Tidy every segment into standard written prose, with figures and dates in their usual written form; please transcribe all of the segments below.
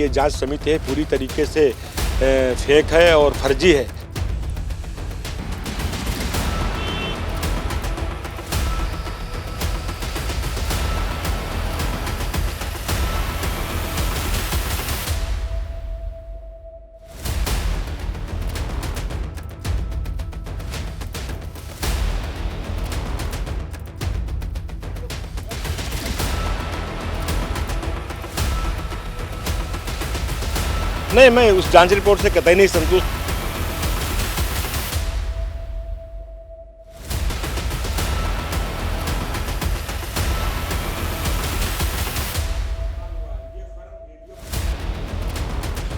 ये जांच समिति है पूरी तरीके से फेक है और फर्जी है। नहीं, मैं उस जांच रिपोर्ट से कतई नहीं संतुष्ट।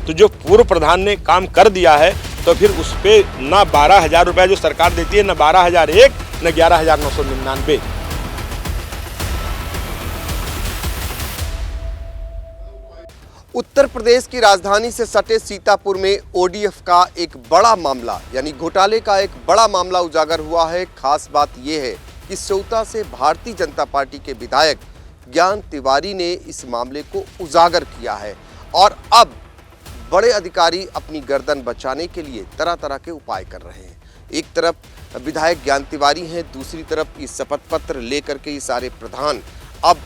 तो जो पूर्व प्रधान ने काम कर दिया है तो फिर उस पे ना 12,000 रुपये जो सरकार देती है, ना 12,001, न 11,999। उत्तर प्रदेश की राजधानी से सटे सीतापुर में ओडीएफ का एक बड़ा मामला यानी घोटाले का एक बड़ा मामला उजागर हुआ है। खास बात यह है कि सेवता से भारतीय जनता पार्टी के विधायक ज्ञान तिवारी ने इस मामले को उजागर किया है और अब बड़े अधिकारी अपनी गर्दन बचाने के लिए तरह तरह के उपाय कर रहे हैं। एक तरफ विधायक ज्ञान तिवारी हैं, दूसरी तरफ ये शपथ पत्र लेकर के ये सारे प्रधान अब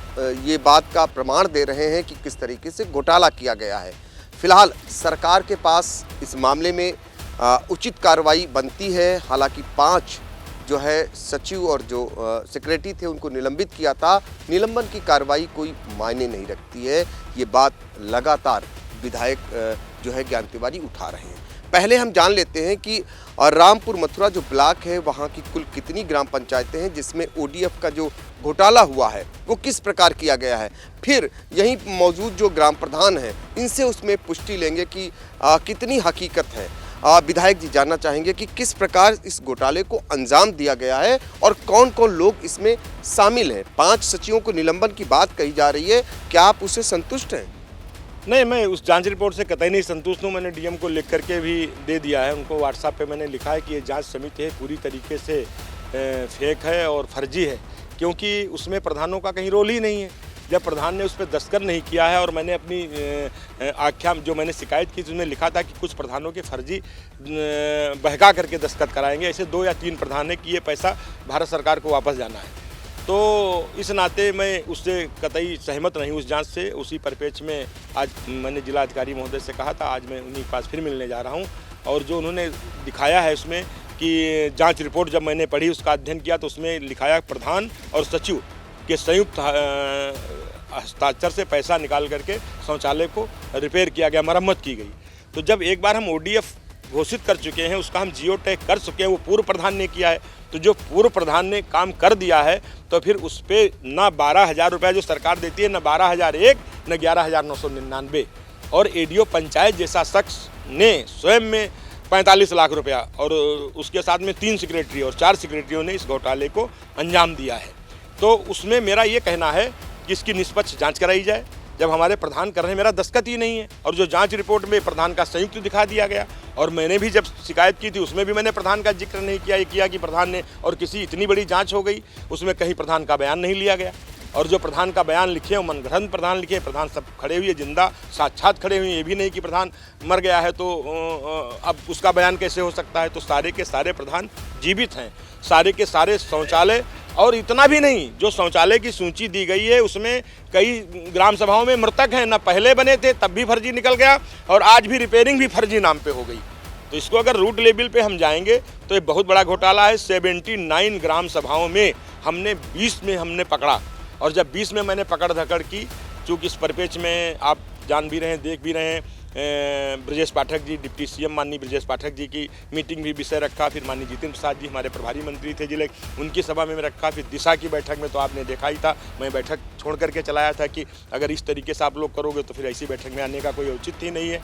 ये बात का प्रमाण दे रहे हैं कि किस तरीके से घोटाला किया गया है। फिलहाल सरकार के पास इस मामले में उचित कार्रवाई बनती है। हालांकि 5 जो है सचिव और जो सेक्रेटरी थे उनको निलंबित किया था। निलंबन की कार्रवाई कोई मायने नहीं रखती है, ये बात लगातार विधायक जो है ज्ञान तिवारी उठा रहे हैं। पहले हम जान लेते हैं कि रामपुर मथुरा जो ब्लॉक है वहाँ की कुल कितनी ग्राम पंचायतें हैं जिसमें ओडीएफ का जो घोटाला हुआ है वो किस प्रकार किया गया है। फिर यहीं मौजूद जो ग्राम प्रधान हैं इनसे उसमें पुष्टि लेंगे कि कितनी हकीकत है। विधायक जी जानना चाहेंगे कि किस प्रकार इस घोटाले को अंजाम दिया गया है और कौन कौन लोग इसमें शामिल हैं। 5 सचिवों को निलंबन की बात कही जा रही है, क्या आप उससे संतुष्ट हैं? नहीं, मैं उस जांच रिपोर्ट से कतई नहीं संतुष्ट हूँ। मैंने डीएम को लिख करके भी दे दिया है, उनको व्हाट्सएप पे मैंने लिखा है कि ये जांच समिति है पूरी तरीके से फेक है और फर्जी है, क्योंकि उसमें प्रधानों का कहीं रोल ही नहीं है। जब प्रधान ने उस पर दस्तखत नहीं किया है और मैंने अपनी आख्या जो मैंने शिकायत की उसमें लिखा था कि कुछ प्रधानों के फर्जी बहका करके दस्तखत कराएंगे, ऐसे 2 या 3 प्रधान है कि ये पैसा भारत सरकार को वापस जाना है। तो इस नाते मैं उससे कतई सहमत नहीं उस जांच से। उसी परिप्रेक्ष्य में आज मैंने जिलाधिकारी महोदय से कहा था, आज मैं उन्हीं के पास फिर मिलने जा रहा हूं। और जो उन्होंने दिखाया है उसमें कि जांच रिपोर्ट जब मैंने पढ़ी, उसका अध्ययन किया, तो उसमें लिखाया प्रधान और सचिव के संयुक्त हस्ताक्षर से पैसा निकाल करके शौचालय को रिपेयर किया गया, मरम्मत की गई। तो जब एक बार हम ओडीएफ घोषित कर चुके हैं, उसका हम जियो टैग कर चुके हैं, वो पूर्व प्रधान ने किया है, तो जो पूर्व प्रधान ने काम कर दिया है तो फिर उस पर ना 12,000 रुपये जो सरकार देती है, ना 12,001, न 11,999। और एडीओ पंचायत जैसा शख्स ने स्वयं में 45 लाख रुपया और उसके साथ में 3 सेक्रेटरी और 4 सेक्रेटरियों ने इस घोटाले को अंजाम दिया है। तो उसमें मेरा ये कहना है कि इसकी निष्पक्ष जाँच कराई जाए। जब हमारे प्रधान कर रहे हैं, मेरा दस्तखत ही नहीं है, और जो जांच रिपोर्ट में प्रधान का संयुक्त दिखा दिया गया। और मैंने भी जब शिकायत की थी उसमें भी मैंने प्रधान का जिक्र नहीं किया, ये किया कि प्रधान ने, और किसी इतनी बड़ी जांच हो गई उसमें कहीं प्रधान का बयान नहीं लिया गया। और जो प्रधान का बयान लिखे, वो मनगढ़ंत प्रधान लिखे। प्रधान सब खड़े हुए जिंदा साक्षात खड़े हुए, ये भी नहीं कि प्रधान मर गया है तो अब उसका बयान कैसे हो सकता है। तो सारे के सारे प्रधान जीवित हैं, सारे के सारे शौचालय, और इतना भी नहीं, जो शौचालय की सूची दी गई है उसमें कई ग्राम सभाओं में मृतक हैं, ना पहले बने थे तब भी फर्जी निकल गया, और आज भी रिपेयरिंग भी फर्जी नाम पे हो गई। तो इसको अगर रूट लेवल पे हम जाएंगे तो ये बहुत बड़ा घोटाला है। 79 ग्राम सभाओं में हमने 20 में हमने पकड़ा, और जब 20 में मैंने पकड़ धकड़ की, चूँकि इस परिप्रेक्ष्य में आप जान भी रहे हैं, देख भी रहे हैं, ब्रजेश पाठक जी, डिप्टी सीएम माननीय ब्रजेश पाठक जी की मीटिंग भी विषय रखा। फिर माननीय जितेंद्र प्रसाद जी हमारे प्रभारी मंत्री थे जिले, उनकी सभा में रखा। फिर दिशा की बैठक में तो आपने देखा ही था, मैं बैठक छोड़ करके चलाया था कि अगर इस तरीके से आप लोग करोगे तो फिर ऐसी बैठक में आने का कोई औचित्य ही नहीं है।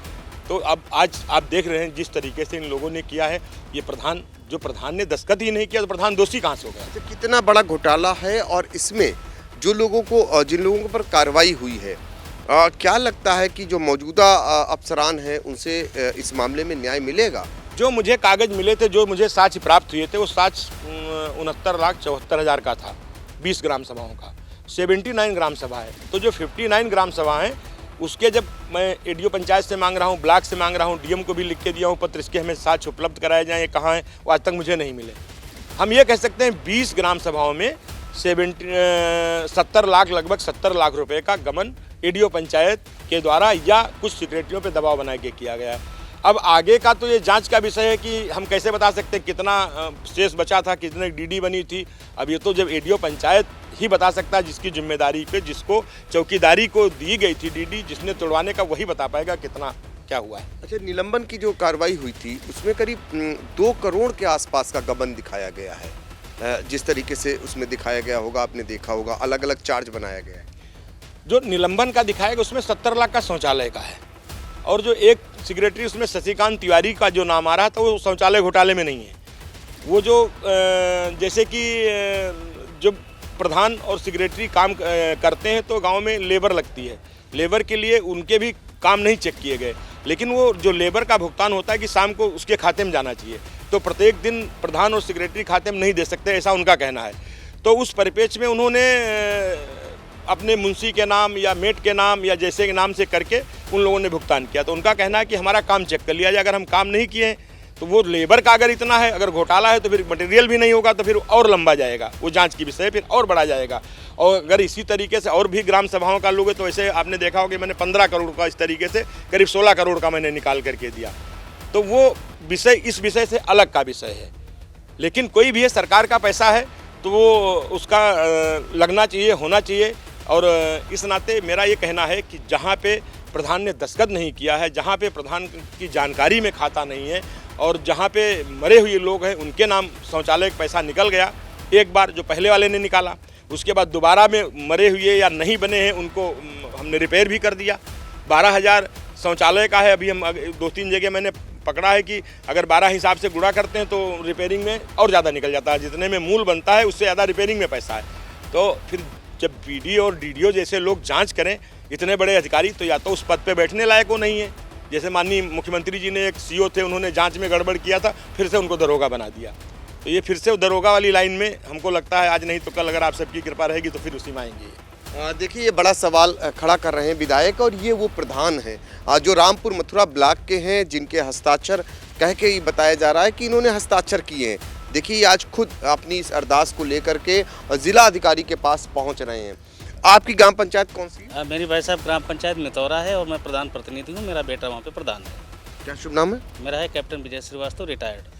तो अब आज आप देख रहे हैं जिस तरीके से इन लोगों ने किया है, ये प्रधान, जो प्रधान ने दस्तखत ही नहीं किया तो प्रधान दोषी कहाँ से हो गया। तो कितना बड़ा घोटाला है, और इसमें जो लोगों को, जिन लोगों पर कार्रवाई हुई है, क्या लगता है कि जो मौजूदा अफसरान हैं उनसे इस मामले में न्याय मिलेगा? जो मुझे कागज मिले थे, जो मुझे साक्ष्य प्राप्त हुए थे, वो साक्ष्य 69,74,000 का था, 20 ग्राम सभाओं का। 79 ग्राम सभा है, तो जो 59 ग्राम सभा हैं उसके जब मैं एडीओ पंचायत से मांग रहा हूँ, ब्लॉक से मांग रहा हूँ, डीएम को भी लिख के दिया हूँ पत्र, इसके हमें साक्ष्य उपलब्ध कराए जाएँ, ये कहाँ हैं, वो आज तक मुझे नहीं मिले। हम ये कह सकते हैं 20 ग्राम सभाओं में 70 लाख, लगभग 70 लाख रुपए का गबन एडीओ पंचायत के द्वारा या कुछ सेक्रेटरियों पे दबाव बना के किया गया है। अब आगे का तो ये जांच का विषय है कि हम कैसे बता सकते हैं कितना शेष बचा था, कितने डीडी बनी थी। अब ये तो जब एडीओ पंचायत ही बता सकता है, जिसकी जिम्मेदारी पे, जिसको चौकीदारी को दी गई थी डीडी, जिसने तोड़वाने का वही बता पाएगा कितना क्या हुआ है। अच्छा, निलंबन की जो कार्रवाई हुई थी उसमें करीब 2 करोड़ के आसपास का गबन दिखाया गया है। जिस तरीके से उसमें दिखाया गया होगा, आपने देखा होगा, अलग अलग चार्ज बनाया गया है। जो निलंबन का दिखाएगा उसमें 70 लाख का शौचालय का है, और जो एक सेक्रेटरी उसमें शशिकांत तिवारी का जो नाम आ रहा था वो शौचालय घोटाले में नहीं है। वो जो जैसे कि जब प्रधान और सेक्रेटरी काम करते हैं तो गांव में लेबर लगती है, लेबर के लिए उनके भी काम नहीं चेक किए गए, लेकिन वो जो लेबर का भुगतान होता है कि शाम को उसके खाते में जाना चाहिए, तो प्रत्येक दिन प्रधान और सेक्रेटरी खाते में नहीं दे सकते, ऐसा उनका कहना है। तो उस परिप्रेक्ष्य में उन्होंने अपने मुंशी के नाम या मेट के नाम या जैसे के नाम से करके उन लोगों ने भुगतान किया। तो उनका कहना है कि हमारा काम चेक कर लिया जाए, अगर हम काम नहीं किए तो वो लेबर का अगर इतना है, अगर घोटाला है तो फिर मटेरियल भी नहीं होगा, तो फिर और लंबा जाएगा वो जांच की विषय, फिर और बढ़ा जाएगा। और अगर इसी तरीके से और भी ग्राम सभाओं का लोगे तो ऐसे आपने देखा होगा मैंने 15 करोड़ का इस तरीके से करीब 16 करोड़ का मैंने निकाल करके दिया। तो वो विषय इस विषय से अलग का विषय है, लेकिन कोई भी है सरकार का पैसा है तो वो उसका लगना चाहिए, होना चाहिए। और इस नाते मेरा ये कहना है कि जहाँ पे प्रधान ने दस्तखत नहीं किया है, जहाँ पे प्रधान की जानकारी में खाता नहीं है, और जहाँ पे मरे हुए लोग हैं उनके नाम शौचालय का पैसा निकल गया, एक बार जो पहले वाले ने निकाला, उसके बाद दोबारा में मरे हुए या नहीं बने हैं उनको हमने रिपेयर भी कर दिया। 12,000 शौचालय का है, अभी हम 2-3 जगह मैंने पकड़ा है कि अगर 12 हिसाब से गुणा करते हैं तो रिपेयरिंग में और ज़्यादा निकल जाता है, जितने में मूल बनता है उससे ज़्यादा रिपेयरिंग में पैसा है। तो फिर जब बीडीओ और डीडीओ जैसे लोग जांच करें, इतने बड़े अधिकारी, तो या तो उस पद पे बैठने लायक वो नहीं है। जैसे माननीय मुख्यमंत्री जी ने एक सीओ थे, उन्होंने जांच में गड़बड़ किया था, फिर से उनको दरोगा बना दिया। तो ये फिर से दरोगा वाली लाइन में हमको लगता है आज नहीं तो कल अगर आप सबकी कृपा रहेगी तो फिर उसी में आएंगे। देखिए, ये बड़ा सवाल खड़ा कर रहे हैं विधायक, और ये वो प्रधान हैं जो रामपुर मथुरा ब्लॉक के हैं, जिनके हस्ताक्षर कह के ही बताया जा रहा है कि इन्होंने हस्ताक्षर किए हैं। देखिए, आज खुद अपनी इस अरदास को लेकर के जिला अधिकारी के पास पहुंच रहे हैं। आपकी ग्राम पंचायत कौन सी है? मेरी भाई साहब ग्राम पंचायत मितौरा है और मैं प्रधान प्रतिनिधि हूँ। मेरा बेटा वहाँ पे प्रधान है। क्या शुभ नाम है? मेरा है कैप्टन विजय श्रीवास्तव, रिटायर्ड।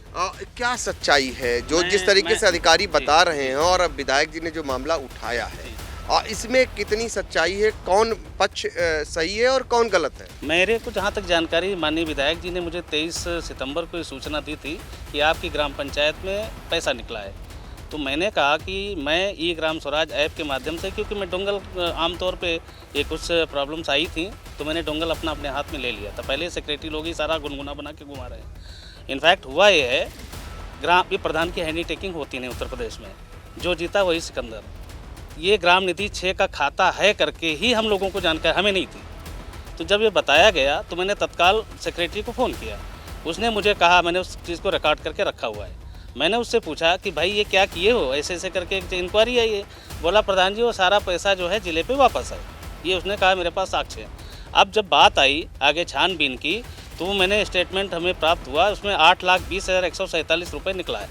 क्या सच्चाई है जो जिस तरीके से अधिकारी बता रहे हैं और अब विधायक जी ने जो मामला उठाया है, इसमें कितनी सच्चाई है? कौन पक्ष सही है और कौन गलत है? मेरे को जहाँ तक जानकारी, माननीय विधायक जी ने मुझे 23 सितंबर को सूचना दी थी कि आपकी ग्राम पंचायत में पैसा निकला है। तो मैंने कहा कि मैं ई ग्राम स्वराज ऐप के माध्यम से, क्योंकि मैं डोंगल आमतौर पे ये कुछ प्रॉब्लम्स आई थी तो मैंने डोंगल अपने हाथ में ले लिया था। पहले सेक्रेटरी लोग ही सारा गुनगुना बना के घुमा रहे हैं। इनफैक्ट हुआ ये है, ग्राम ये प्रधान की हैंडी टेकिंग होती नहीं उत्तर प्रदेश में, जो जीता वही सिकंदर। ये ग्राम निधि 6 का खाता है करके ही हम लोगों को जानकारी हमें नहीं थी। तो जब ये बताया गया तो मैंने तत्काल सेक्रेटरी को फ़ोन किया। उसने मुझे कहा, मैंने उस चीज़ को रिकॉर्ड करके रखा हुआ है। मैंने उससे पूछा कि भाई ये क्या किए हो, ऐसे ऐसे करके एक इंक्वायरी है ये। बोला प्रधान जी वो सारा पैसा जो है ज़िले पे वापस है। ये उसने कहा, मेरे पास साक्ष्य है। अब जब बात आई आगे छानबीन की तो मैंने स्टेटमेंट हमें प्राप्त हुआ, उसमें 8,20,147 रुपये निकला है,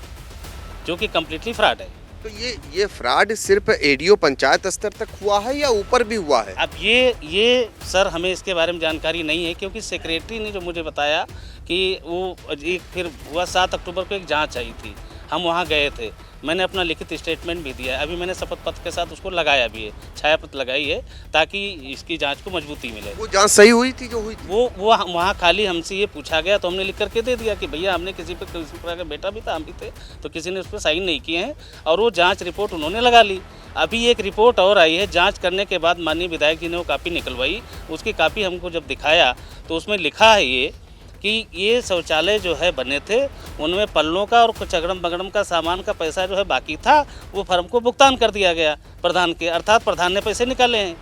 जो कि कम्प्लीटली फ्रॉड है। तो ये फ्रॉड सिर्फ एडीओ पंचायत स्तर तक हुआ है या ऊपर भी हुआ है? अब ये सर हमें इसके बारे में जानकारी नहीं है, क्योंकि सेक्रेटरी ने जो मुझे बताया कि वो एक फिर हुआ 7 अक्टूबर को एक जांच आई थी, हम वहाँ गए थे, मैंने अपना लिखित स्टेटमेंट भी दिया है। अभी मैंने शपथ पत्र के साथ उसको लगाया भी है, छायापत्र लगाई है, ताकि इसकी जांच को मजबूती मिले। वो जांच सही हुई थी जो हुई थी? वो वहाँ खाली हमसे ये पूछा गया तो हमने लिख करके दे दिया कि भैया हमने किसी प्रकार का बेटा भी था, हम भी थे, तो किसी ने उस पर साइन नहीं किए हैं, और वो जाँच रिपोर्ट उन्होंने लगा ली। अभी एक रिपोर्ट और आई है, जांच करने के बाद माननीय विधायक जी ने वो कापी निकलवाई। उसकी कापी हमको जब दिखाया तो उसमें लिखा है ये कि ये शौचालय जो है बने थे, उनमें पल्लों का और कुछ अगड़म बगड़म का सामान का पैसा जो है बाकी था, वो फर्म को भुगतान कर दिया गया प्रधान के, अर्थात प्रधान ने पैसे निकाले हैं।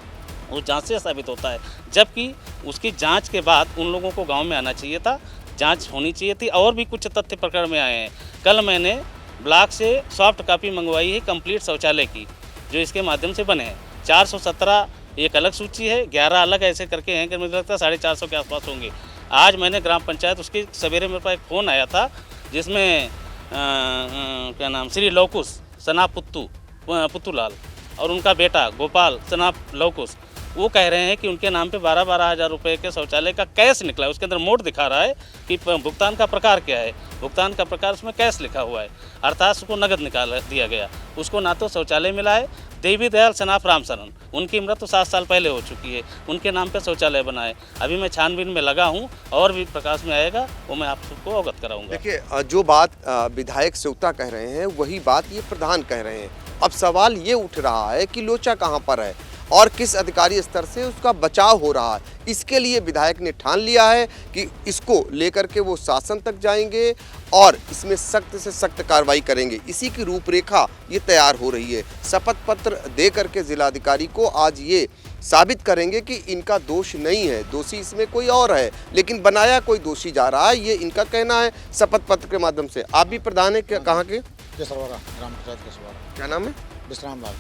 वो जांच से साबित होता है, जबकि उसकी जांच के बाद उन लोगों को गांव में आना चाहिए था, जांच होनी चाहिए थी। और भी कुछ तथ्य प्रकरण में आए हैं। कल मैंने ब्लॉक से सॉफ्ट कॉपी मंगवाई है कंप्लीट शौचालय की, जो इसके माध्यम से बने हैं। 417 एक अलग सूची है, 11 अलग ऐसे करके हैं कि मुझे लगता है 450 के आसपास होंगे। आज मैंने ग्राम पंचायत उसकी सवेरे मेरे पास एक फ़ोन आया था जिसमें क्या नाम श्री लौकुश सना पुत्तूलाल और उनका बेटा गोपाल सना लौकुश, वो कह रहे हैं कि उनके नाम पे 12-12 हज़ार रुपये के शौचालय का कैश निकला है। उसके अंदर मोड दिखा रहा है कि भुगतान का प्रकार क्या है, भुगतान का प्रकार उसमें कैश लिखा हुआ है, अर्थात उसको नगद निकाल दिया गया। उसको ना तो शौचालय मिला है। देवी दयाल सनाफ राम शरण, उनकी उम्र तो 7 साल पहले हो चुकी है, उनके नाम पे शौचालय बना है। अभी मैं छानबीन में लगा हूँ और भी प्रकाश में आएगा, वो मैं आप सबको अवगत कराऊंगा। देखिए, जो बात विधायक सेवता कह रहे हैं वही बात ये प्रधान कह रहे हैं। अब सवाल ये उठ रहा है कि लोचा कहाँ पर है और किस अधिकारी स्तर से उसका बचाव हो रहा है। इसके लिए विधायक ने ठान लिया है कि इसको लेकर के वो शासन तक जाएंगे और इसमें सख्त से सख्त कार्रवाई करेंगे। इसी की रूपरेखा ये तैयार हो रही है। शपथ पत्र दे करके जिलाधिकारी को आज ये साबित करेंगे कि इनका दोष नहीं है, दोषी इसमें कोई और है, लेकिन बनाया कोई दोषी जा रहा है, ये इनका कहना है शपथ पत्र के माध्यम से। आप भी प्रधान है क्या, कहाँ के? केसरवाड़ा, ग्राम पंचायत केसरवाड़ा। क्या नाम है? विश्राम लाल।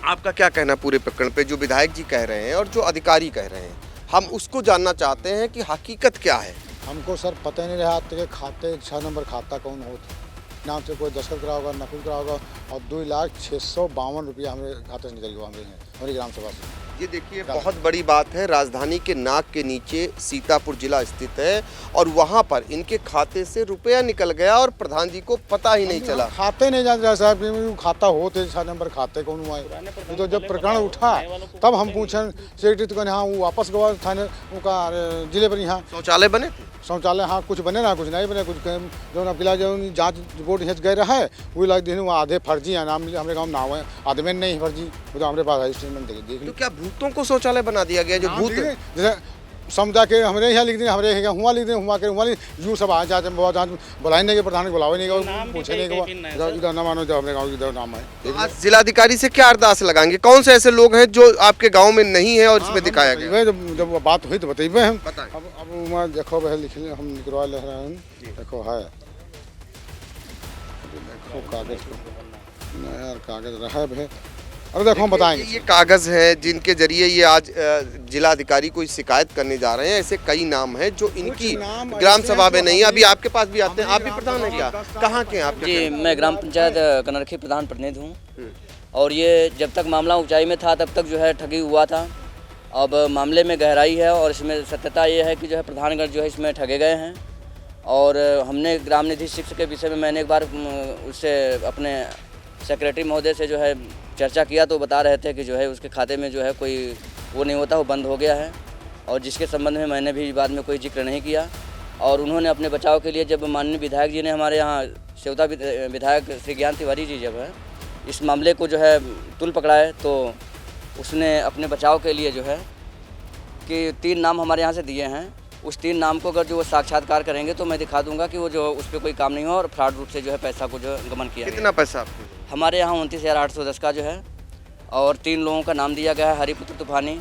आपका क्या कहना पूरे प्रकरण पे, जो विधायक जी कह रहे हैं और जो अधिकारी कह रहे हैं? हम उसको जानना चाहते हैं कि हकीकत क्या है। हमको सर पता ही नहीं रहा कि खाते 6 नंबर खाता कौन हो, नाम से कोई दस्तखत करा होगा, नकल करा होगा, और 2,06,52 रुपया हमारे खाते से निकल गया हमारी ग्राम सभा से। ये देखिए, बहुत बड़ी बात है। राजधानी के नाक के नीचे सीतापुर जिला स्थित है और वहाँ पर इनके खाते से रुपया निकल गया और प्रधान जी को पता ही नहीं चला। खाते नहीं जान रहा साहब, खाता हो तो 6 नंबर खाते कौन हुआ है। तो जब प्रकरण उठा तब हम पूछें सेक्रेटरी तो कहने हाँ वो वापस गवा थाने उनका जिले पर। यहाँ शौचालय बने, शौचालय हाँ कुछ बने ना, कुछ नहीं बने, कुछ जो ना पिला जो जाँच रिपोर्ट हिंच गए रहा है वही लग दिन आधे फर्जी है, नाम हमारे गाँव नाम है, आदमी नहीं फर्जी, वो तो हमारे पास है स्टेटमेंट देख। तो क्या भूतों को शौचालय बना दिया गया? जो भूत जैसे समझा के हमारे यहाँ लिख दें, हमारे यहाँ हुआ लिख दें, हुआ के हुआ यूँ सब आ जाते बुलाए नहीं, प्रधान को बुलावे नहीं, पूछे नहीं, इधर ना मानो जो हमारे गाँव इधर नाम है। आज जिलाधिकारी से क्या अरदास लगाएंगे? कौन से ऐसे लोग हैं जो आपके गांव में नहीं है और इसमें दिखाया गया? जब बात हुई तो बताइए हम। अब मैं देखो वह लिख हम निकलवा ले रहे हैं, देखो है, देखो कागज यार, कागज रहा है। अब देखो हम बताएंगे। ये कागज है जिनके जरिए ये आज जिलाधिकारी को शिकायत करने जा रहे हैं। ऐसे कई नाम हैं जो इनकी ग्राम सभा में नहीं है। अभी आपके पास भी आते हैं। आप भी प्रधान हैं क्या? कहाँ के हैं आप? जी, मैं ग्राम पंचायत कनरखी प्रधान प्रतिनिधि हूँ। और ये जब तक मामला ऊंचाई में था तब तक जो है ठगी हुआ था। अब मामले में गहराई है और इसमें सत्यता ये है कि जो है प्रधानगण जो है इसमें ठगे गए हैं। और हमने ग्राम निधि शिक्षा के विषय में मैंने एक बार उससे अपने सेक्रेटरी महोदय से जो है चर्चा किया तो बता रहे थे कि जो है उसके खाते में जो है कोई वो नहीं होता, वो बंद हो गया है। और जिसके संबंध में मैंने भी बाद में कोई जिक्र नहीं किया। और उन्होंने अपने बचाव के लिए, जब माननीय विधायक जी ने हमारे यहाँ सेवता विधायक श्री ज्ञान तिवारी जी जब है इस मामले को जो है तुल पकड़ाए, तो उसने अपने बचाव के लिए जो है कि 3 नाम हमारे यहाँ से दिए हैं। उस 3 नाम को अगर जो वो साक्षात्कार करेंगे तो मैं दिखा दूंगा कि वो जो उस पर कोई काम नहीं हुआ और फ्रॉड रूप से जो है पैसा को जो गमन किया। कितना पैसा आपके? हमारे यहाँ 29,810 का जो है। और 3 लोगों का नाम दिया गया है, हरिपुत्र तूफानी,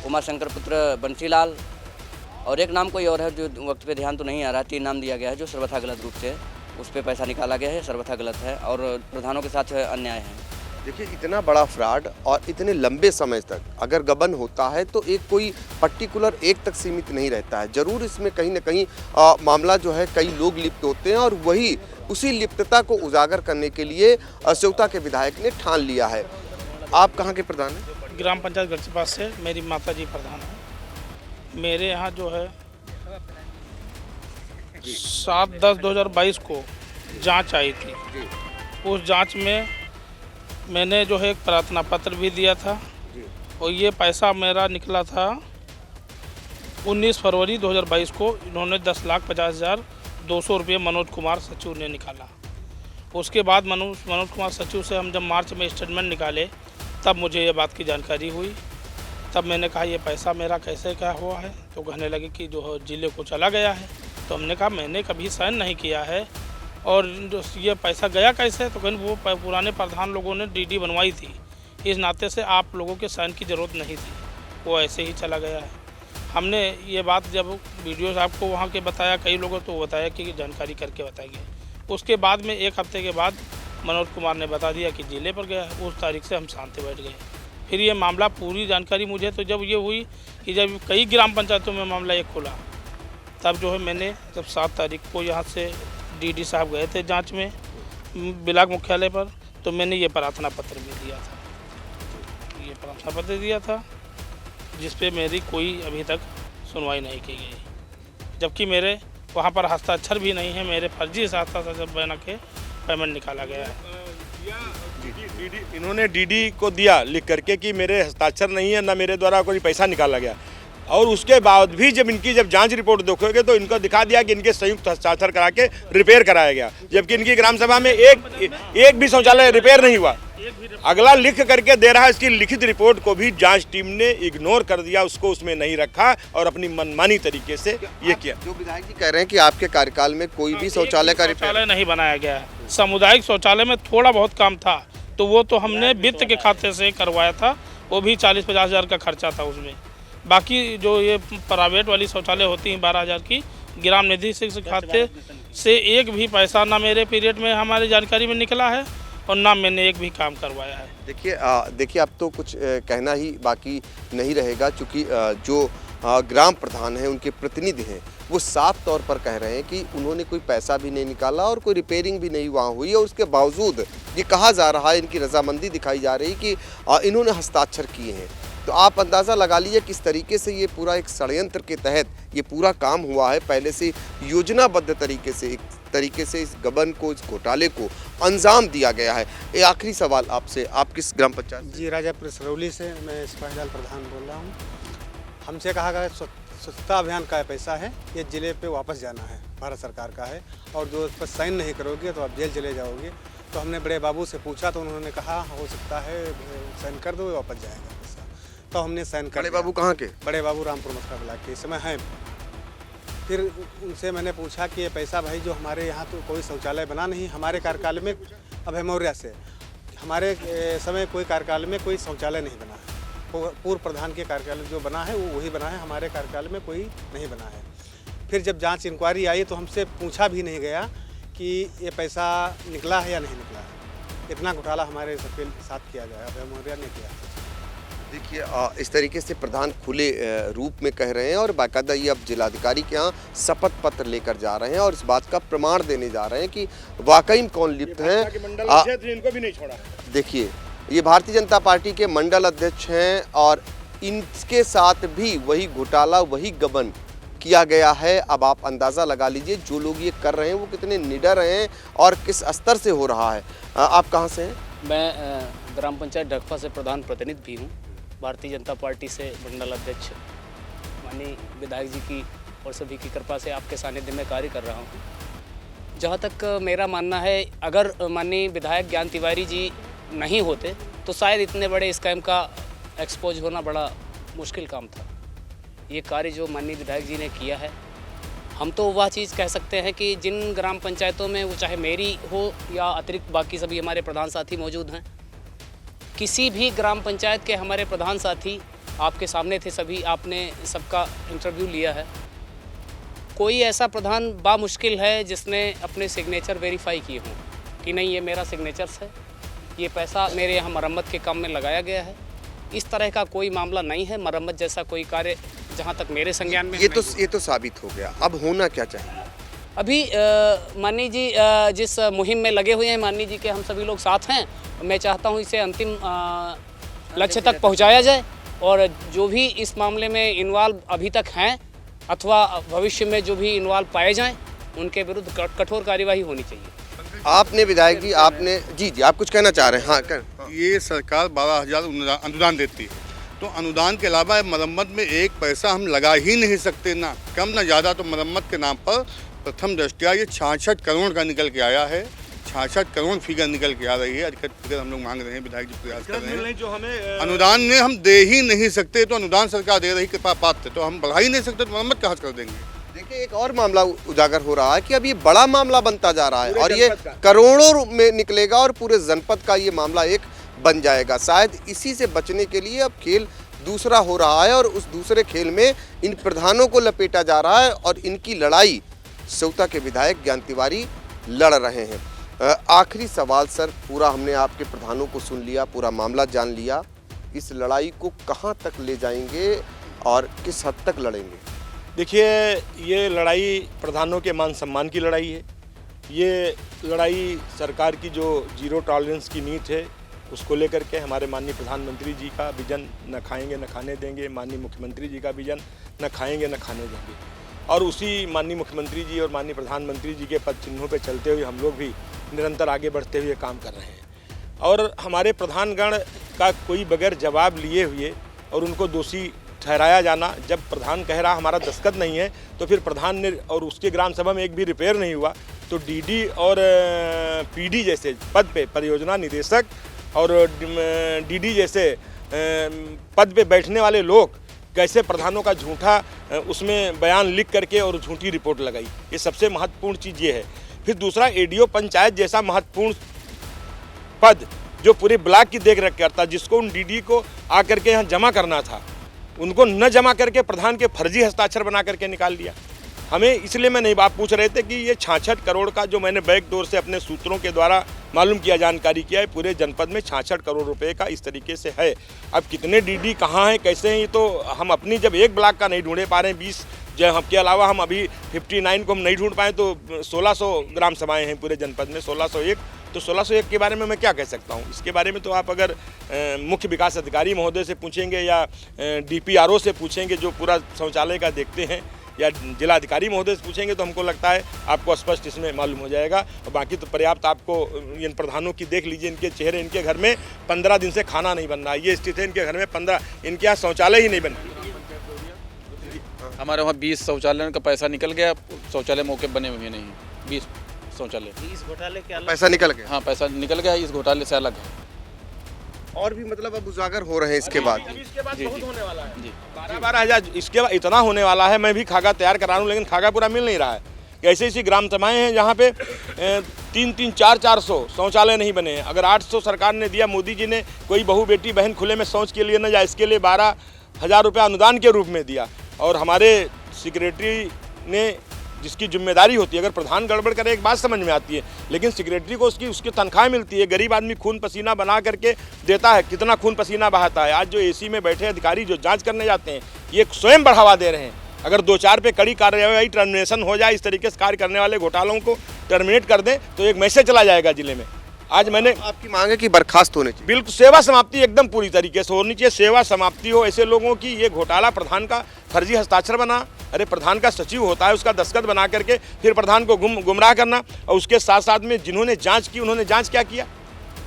उमाशंकर पुत्र बंसीलाल, और एक नाम कोई और है जो वक्त पे ध्यान तो नहीं आ रहा है। 3 नाम दिया गया है जो सर्वथा गलत रूप से उस पर पैसा निकाला गया है, सर्वथा गलत है और प्रधानों के साथ अन्याय है। देखिए, इतना बड़ा फ्रॉड और इतने लंबे समय तक अगर गबन होता है तो एक कोई पर्टिकुलर एक तक सीमित नहीं रहता है। जरूर इसमें कहीं ना कहीं मामला जो है कई लोग लिप्त होते हैं और वही उसी लिप्तता को उजागर करने के लिए सेवता के विधायक ने ठान लिया है। आप कहाँ के प्रधान हैं? ग्राम पंचायत घर के पास से मेरी माता जी प्रधान है। मेरे यहाँ जो है 7/10/2022 को जांच आई थी। उस जांच में मैंने जो है एक प्रार्थना पत्र भी दिया था और ये पैसा मेरा निकला था 19 फरवरी 2022 को। इन्होंने 10,50,200 रुपये मनोज कुमार सचिव ने निकाला। उसके बाद मनोज कुमार सचिव से हम जब मार्च में स्टेटमेंट निकाले तब मुझे ये बात की जानकारी हुई। तब मैंने कहा ये पैसा मेरा कैसे क्या हुआ है, तो कहने लगे कि जो जिले को चला गया है। तो हमने कहा मैंने कभी साइन नहीं किया है और ये पैसा गया कैसे, तो कहीं वो पुराने प्रधान लोगों ने डीडी बनवाई थी, इस नाते से आप लोगों के साइन की ज़रूरत नहीं थी, वो ऐसे ही चला गया है। हमने ये बात जब वीडियो साहब को वहाँ के बताया, कई लोगों तो बताया कि जानकारी करके बताएंगे। उसके बाद में 1 हफ्ते के बाद मनोज कुमार ने बता दिया कि जिले पर गया। उस तारीख से हम शांति बैठ गए। फिर ये मामला पूरी जानकारी मुझे तो जब ये हुई कि जब कई ग्राम पंचायतों में मामला ये खुला, तब जो है मैंने जब 7 तारीख को यहाँ से डीडी साहब गए थे जांच में ब्लॉक मुख्यालय पर, तो मैंने ये प्रार्थना पत्र भी दिया था। ये प्रार्थना पत्र दिया था जिस पे मेरी कोई अभी तक सुनवाई नहीं की गई, जबकि मेरे वहाँ पर हस्ताक्षर भी नहीं है। मेरे फर्जी से हस्ताक्षर बना के पेमेंट निकाला गया है। इन्होंने डीडी को दिया लिख करके कि मेरे हस्ताक्षर नहीं है, ना मेरे द्वारा कोई पैसा निकाला गया, और उसके बाद भी जब इनकी जांच रिपोर्ट देखोगे तो इनको दिखा दिया कि इनके संयुक्त हस्ताक्षर करा के रिपेयर कराया गया, जबकि इनकी ग्राम सभा में एक भी शौचालय रिपेयर नहीं हुआ। अगला लिख करके दे रहा है, इसकी लिखित रिपोर्ट को भी जांच टीम ने इग्नोर कर दिया, उसको उसमें नहीं रखा और अपनी मनमानी तरीके से ये किया। जो विधायक जी कह रहे हैं कि आपके कार्यकाल में कोई भी शौचालय का रिपेयर नहीं बनाया गया है। सामुदायिक शौचालय में थोड़ा बहुत काम था, तो वो तो हमने वित्त के खाते से करवाया था, वो भी 40-50 हज़ार का खर्चा था उसमें। बाकी जो ये प्राइवेट वाली शौचालय होती हैं 12,000 की, ग्राम निधि से खाते से एक भी पैसा ना मेरे पीरियड में हमारी जानकारी में निकला है और ना मैंने एक भी काम करवाया है। देखिए अब तो कुछ कहना ही बाकी नहीं रहेगा, क्योंकि जो ग्राम प्रधान हैं, उनके प्रतिनिधि हैं, वो साफ तौर पर कह रहे हैं कि उन्होंने कोई पैसा भी नहीं निकाला और कोई रिपेयरिंग भी नहीं वहाँ हुई, और उसके बावजूद ये कहा जा रहा है, इनकी रजामंदी दिखाई जा रही कि इन्होंने हस्ताक्षर किए हैं। तो आप अंदाज़ा लगा लीजिए किस तरीके से ये पूरा एक षड्यंत्र के तहत ये पूरा काम हुआ है। पहले से योजनाबद्ध तरीके से इस गबन को, इस घोटाले को अंजाम दिया गया है। एक आखिरी सवाल आपसे, आप किस ग्राम पंचायत? जी, राजापुर सरौली से मैं सिपाहीलाल प्रधान बोल रहा हूँ। हमसे कहा गया स्वच्छता अभियान का पैसा है, ये ज़िले पे वापस जाना है, भारत सरकार का है, और जो उस पर साइन नहीं करोगे तो आप जेल चले जाओगे। तो हमने बड़े बाबू से पूछा तो उन्होंने कहा हो सकता है साइन कर दो, वापस जाएगा पैसा। तो हमने साइन कर। बड़े बाबू कहाँ के? बड़े बाबू रामपुर मस्का ब्लॉक के इस समय हैं। फिर उनसे मैंने पूछा कि ये पैसा भाई जो हमारे यहाँ तो कोई शौचालय बना नहीं हमारे कार्यकाल में, अभय मौर्य से हमारे समय कोई कार्यकाल में कोई शौचालय नहीं बना है। पूर्व प्रधान के कार्यकाल जो बना है वो वही बना है, हमारे कार्यकाल में कोई नहीं बना है। फिर जब जांच इंक्वायरी आई तो हमसे पूछा भी नहीं गया कि ये पैसा निकला है या नहीं निकला है। इतना घोटाला हमारे सबके साथ किया गया, अभय मौर्य ने किया। देखिए इस तरीके से प्रधान खुले रूप में कह रहे हैं, और बाकायदा ये अब जिलाधिकारी के यहाँ शपथ पत्र लेकर जा रहे हैं और इस बात का प्रमाण देने जा रहे हैं कि वाकई में कौन लिप्त है। इनको भी नहीं छोड़ा। देखिए ये भारतीय जनता पार्टी के मंडल अध्यक्ष हैं और इनके साथ भी वही घोटाला, वही गबन किया गया है। अब आप अंदाज़ा लगा लीजिए जो लोग ये कर रहे हैं वो कितने निडर हैं और किस स्तर से हो रहा है। आप कहाँ से हैं? मैं ग्राम पंचायत ढकफा से प्रधान प्रतिनिधि भी हूँ, भारतीय जनता पार्टी से मंडल अध्यक्ष। माननीय विधायक जी की और सभी की कृपा से आपके सानिध्य में कार्य कर रहा हूँ। जहाँ तक मेरा मानना है, अगर माननीय विधायक ज्ञान तिवारी जी नहीं होते तो शायद इतने बड़े स्कैम का एक्सपोज होना बड़ा मुश्किल काम था। ये कार्य जो माननीय विधायक जी ने किया है, हम तो वह चीज़ कह सकते हैं कि जिन ग्राम पंचायतों में, वो चाहे मेरी हो या अतिरिक्त बाकी सभी हमारे प्रधान साथी मौजूद हैं, किसी भी ग्राम पंचायत के हमारे प्रधान साथी आपके सामने थे, सभी आपने सबका इंटरव्यू लिया है। कोई ऐसा प्रधान बामुश्किल है जिसने अपने सिग्नेचर वेरीफाई किए हों कि नहीं ये मेरा सिग्नेचर्स है, ये पैसा मेरे यहाँ मरम्मत के काम में लगाया गया है। इस तरह का कोई मामला नहीं है। मरम्मत जैसा कोई कार्य जहाँ तक मेरे संज्ञान में ये तो साबित हो गया। अब होना क्या चाहिए? अभी माननीय जी जिस मुहिम में लगे हुए हैं, माननीय जी के हम सभी लोग साथ हैं। मैं चाहता हूं इसे अंतिम लक्ष्य तक पहुंचाया जाए, और जो भी इस मामले में इन्वॉल्व अभी तक हैं अथवा भविष्य में जो भी इन्वॉल्व पाए जाएं, उनके विरुद्ध कठोर कार्यवाही होनी चाहिए। आपने विधायक जी, आपने जी आप कुछ कहना चाह रहे हैं? हाँ। ये सरकार 12,000 अनुदान देती है, तो अनुदान के अलावा मरम्मत में एक पैसा हम लगा ही नहीं सकते, ना कम ना ज़्यादा। तो मरम्मत के नाम पर प्रथम दृष्टया ये 66 करोड़ का निकल के आया है। 66 करोड़ फिगर निकल के आ रही है। अधिकतर फिगर हम लोग मांग रहे हैं, विधायक जी प्रयास कर रहे हैं। जो हमें अनुदान ने हम दे ही नहीं सकते, तो अनुदान सरकार दे रही कृपा पात्र, तो हम बढ़ा ही नहीं सकते, तो मरम्मत कहाँ से कर देंगे? देखिए एक और मामला उजागर हो रहा है कि अब ये बड़ा मामला बनता जा रहा है और ये करोड़ों में निकलेगा और पूरे जनपद का ये मामला एक बन जाएगा। शायद इसी से बचने के लिए अब खेल दूसरा हो रहा है और उस दूसरे खेल में इन प्रधानों को लपेटा जा रहा है और इनकी लड़ाई सेवता के विधायक ज्ञान तिवारी लड़ रहे हैं। आखिरी सवाल सर, पूरा हमने आपके प्रधानों को सुन लिया, पूरा मामला जान लिया, इस लड़ाई को कहां तक ले जाएंगे और किस हद तक लड़ेंगे? देखिए, ये लड़ाई प्रधानों के मान सम्मान की लड़ाई है। ये लड़ाई सरकार की जो जीरो टॉलरेंस की नीति है उसको लेकर के हमारे माननीय प्रधानमंत्री जी का विजन न खाएंगे न खाने देंगे, माननीय मुख्यमंत्री जी का विजन न खाएंगे न खाने देंगे, और उसी माननीय मुख्यमंत्री जी और माननीय प्रधानमंत्री जी के पद चिन्हों पे चलते हुए हम लोग भी निरंतर आगे बढ़ते हुए काम कर रहे हैं। और हमारे प्रधानगण का कोई बगैर जवाब लिए हुए और उनको दोषी ठहराया जाना, जब प्रधान कह रहा हमारा दस्तखत नहीं है तो फिर प्रधान ने और उसके ग्राम सभा में एक भी रिपेयर नहीं हुआ, तो डीडी और पीडी जैसे पद पे, परियोजना निदेशक और डीडी जैसे पद पे बैठने वाले लोग कैसे प्रधानों का झूठा उसमें बयान लिख करके और झूठी रिपोर्ट लगाई, ये सबसे महत्वपूर्ण चीज़ ये है। फिर दूसरा, एडीओ पंचायत जैसा महत्वपूर्ण पद जो पूरे ब्लॉक की देख रेख करता, जिसको उन डीडी को आकर के यहाँ जमा करना था, उनको न जमा करके प्रधान के फर्जी हस्ताक्षर बना करके निकाल दिया। हमें इसलिए मैं नहीं बात पूछ रहे थे कि ये 66 करोड़ का जो मैंने बैकडोर से अपने सूत्रों के द्वारा मालूम किया, जानकारी किया है, पूरे जनपद में 66 करोड़ रुपए का इस तरीके से है। अब कितने डीडी कहाँ हैं, कैसे हैं, ये तो हम अपनी जब एक ब्लॉक का नहीं ढूंढे पा रहे हैं, 20 जो हम के अलावा हम अभी 59 को हम नहीं ढूंढ पाए, तो 1600 ग्राम सभाएँ हैं पूरे जनपद में, 1601, तो 1601 के बारे में मैं क्या कह सकता हूँ। इसके बारे में तो आप अगर मुख्य विकास अधिकारी महोदय से पूछेंगे या DPRO से पूछेंगे जो पूरा शौचालय का देखते हैं, या जिला अधिकारी महोदय से पूछेंगे, तो हमको लगता है आपको स्पष्ट इसमें मालूम हो जाएगा। और बाकी तो पर्याप्त आपको इन प्रधानों की देख लीजिए, इनके चेहरे, इनके घर में 15 दिन से खाना नहीं बन रहा है, ये स्थिति है इनके घर में 15, इनके यहाँ शौचालय ही नहीं बन रही। हमारे वहाँ 20 शौचालय का पैसा निकल गया, शौचालय मौके बने हुए नहीं, 20 शौचालय। इस घोटाले के अलग पैसा निकल गया? हाँ, पैसा निकल गया, इस घोटाले से अलग है। और भी मतलब अब उजागर हो रहे हैं इसके बाद? इसके बाद जी, बहुत जी। होने वाला है, जी। 12 हज़ार इसके बाद इतना होने वाला है। मैं भी खाका तैयार करा रहा हूँ, लेकिन खाका पूरा मिल नहीं रहा है। ऐसी ऐसी ग्राम सभाएं हैं जहाँ पे 300 400 शौचालय नहीं बने हैं। अगर 800 सरकार ने दिया, मोदी जी ने कोई बहू बेटी बहन खुले में शौच के लिए न जाए, इसके लिए 12,000 रुपये अनुदान के रूप में दिया। और हमारे सेक्रेटरी ने, जिसकी जिम्मेदारी होती है, अगर प्रधान गड़बड़ करे एक बात समझ में आती है, लेकिन सेक्रेटरी को उसकी तनख्वाह मिलती है। गरीब आदमी खून पसीना बना करके देता है, कितना खून पसीना बहाता है। आज जो एसी में बैठे अधिकारी जो जांच करने जाते हैं, ये स्वयं बढ़ावा दे रहे हैं। अगर 2-4 पे कड़ी कार्रवाई, टर्मिनेशन हो जाए, इस तरीके से कार्य करने वाले घोटालों को टर्मिनेट कर दें, तो एक मैसेज चला जाएगा जिले में। आज मैंने आपकी मांग है कि बर्खास्त होने चाहिए? बिल्कुल, सेवा समाप्ति एकदम पूरी तरीके से होनी चाहिए, सेवा समाप्ति हो ऐसे लोगों की। ये घोटाला प्रधान का फर्जी हस्ताक्षर बना, अरे प्रधान का सचिव होता है, उसका दस्तखत बना करके फिर प्रधान को गुमराह करना, और उसके साथ साथ में जिन्होंने जांच की, उन्होंने जांच क्या किया?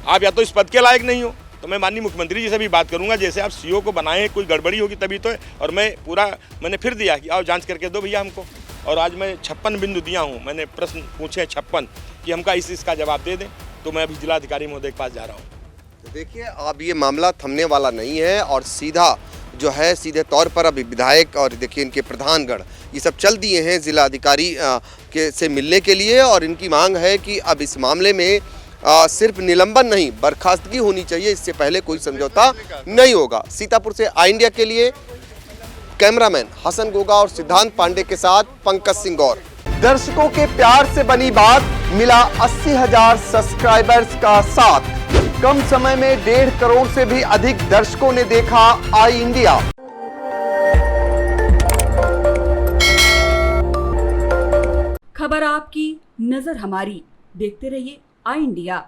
आप या तो इस पद के लायक नहीं हो, तो मैं माननीय मुख्यमंत्री जी से भी बात करूंगा, जैसे आप CO को बनाए, कोई गड़बड़ी होगी तभी तो है। और मैंने फिर दिया कि आओ जांच करके दो भैया हमको। और आज मैं 56 बिंदु दिया हूँ, मैंने प्रश्न पूछे 56 कि हमका इसका जवाब दे दें, तो मैं अभी जिलाधिकारी महोदय के पास जा रहा हूँ। तो देखिए, अब ये मामला थमने वाला नहीं है और सीधा जो है, सीधे तौर पर अभी विधायक और देखिए इनके प्रधानगण ये सब चल दिए हैं जिला अधिकारी के से मिलने के लिए, और इनकी मांग है कि अब इस मामले में सिर्फ निलंबन नहीं, बर्खास्तगी होनी चाहिए, इससे पहले कोई समझौता नहीं होगा। सीतापुर से आई इंडिया के लिए कैमरामैन हसन गोगा और सिद्धांत पांडे के साथ पंकज सिंह गौर। दर्शकों के प्यार से बनी बात, मिला 80,000 सब्सक्राइबर्स का साथ। कम समय में 1.5 करोड़ से भी अधिक दर्शकों ने देखा आई इंडिया। खबर आपकी, नजर हमारी। देखते रहिए आई इंडिया।